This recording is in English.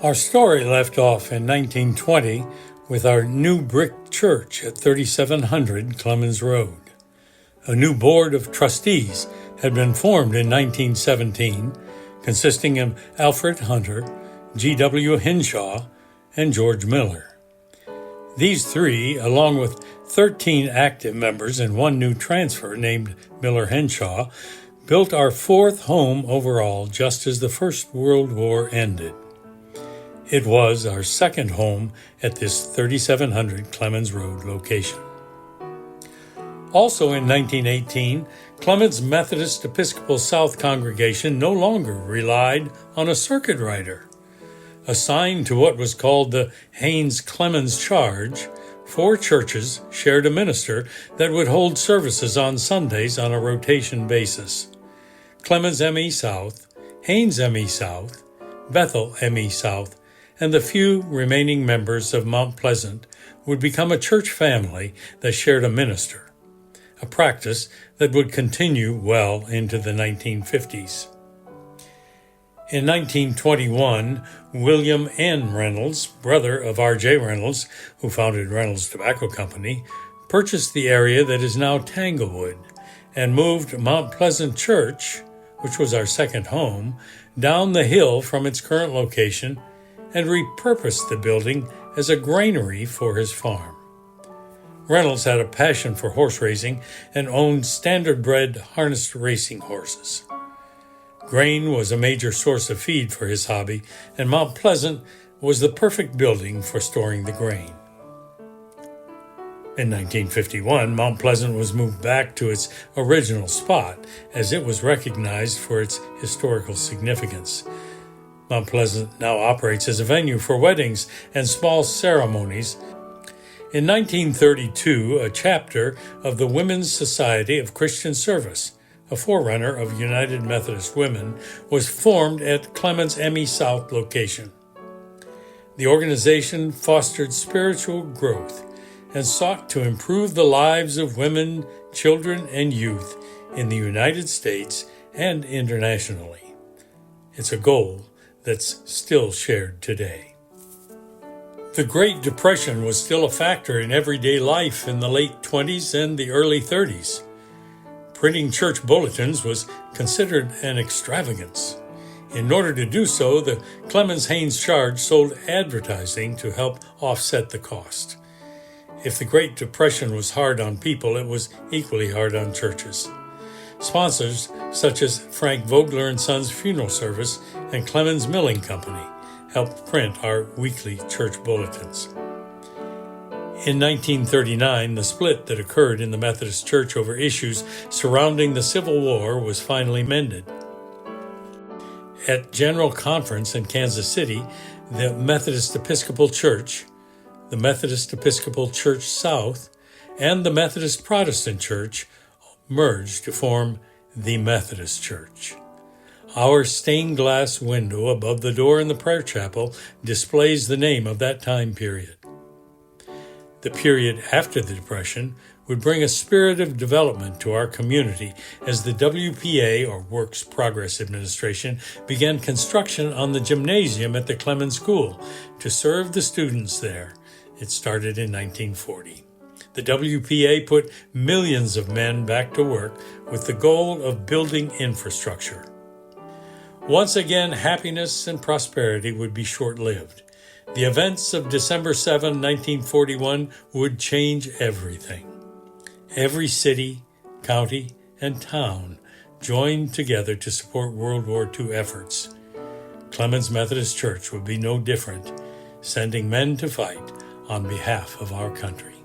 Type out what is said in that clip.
Our story left off in 1920 with our new brick church at 3700 Clemmons Road. A new board of trustees had been formed in 1917, consisting of Alfred Hunter, G.W. Henshaw, and George Miller. These three, along with 13 active members and one new transfer named Miller Henshaw, built our fourth home overall just as the First World War ended. It was our second home at this 3700 Clemmons Road location. Also in 1918, Clemmons Methodist Episcopal South congregation no longer relied on a circuit rider. Assigned to what was called the Haynes-Clemmons charge, 4 churches shared a minister that would hold services on Sundays on a rotation basis. Clemmons M.E. South, Haynes M.E. South, Bethel M.E. South, and the few remaining members of Mount Pleasant would become a church family that shared a minister, a practice that would continue well into the 1950s. In 1921, William N. Reynolds, brother of R.J. Reynolds, who founded Reynolds Tobacco Company, purchased the area that is now Tanglewood and moved Mount Pleasant Church, which was our second home, down the hill from its current location and repurposed the building as a granary for his farm. Reynolds had a passion for horse racing and owned standard-bred harnessed racing horses. Grain was a major source of feed for his hobby, and Mount Pleasant was the perfect building for storing the grain. In 1951, Mount Pleasant was moved back to its original spot as it was recognized for its historical significance. Mount Pleasant now operates as a venue for weddings and small ceremonies. In 1932, a chapter of the Women's Society of Christian Service, a forerunner of United Methodist Women, was formed at Clemmons M.E. South location. The organization fostered spiritual growth and sought to improve the lives of women, children, and youth in the United States and internationally. It's a goal that's still shared today. The Great Depression was still a factor in everyday life in the late 20s and the early 30s. Printing church bulletins was considered an extravagance. In order to do so, the Clemmons Haynes charge sold advertising to help offset the cost. If the Great Depression was hard on people, it was equally hard on churches. Sponsors such as Frank Vogler and Sons Funeral Service and Clemmons Milling Company helped print our weekly church bulletins. In 1939, the split that occurred in the Methodist Church over issues surrounding the Civil War was finally mended. At General Conference in Kansas City, the Methodist Episcopal Church, the Methodist Episcopal Church South, and the Methodist Protestant Church merged to form the Methodist Church. Our stained glass window above the door in the prayer chapel displays the name of that time period. The period after the Depression would bring a spirit of development to our community as the WPA, or Works Progress Administration, began construction on the gymnasium at the Clemmons School to serve the students there. It started in 1940. The WPA put millions of men back to work with the goal of building infrastructure. Once again, happiness and prosperity would be short-lived. The events of December 7, 1941 would change everything. Every city, county, and town joined together to support World War II efforts. Clemmons Methodist Church would be no different, sending men to fight on behalf of our country.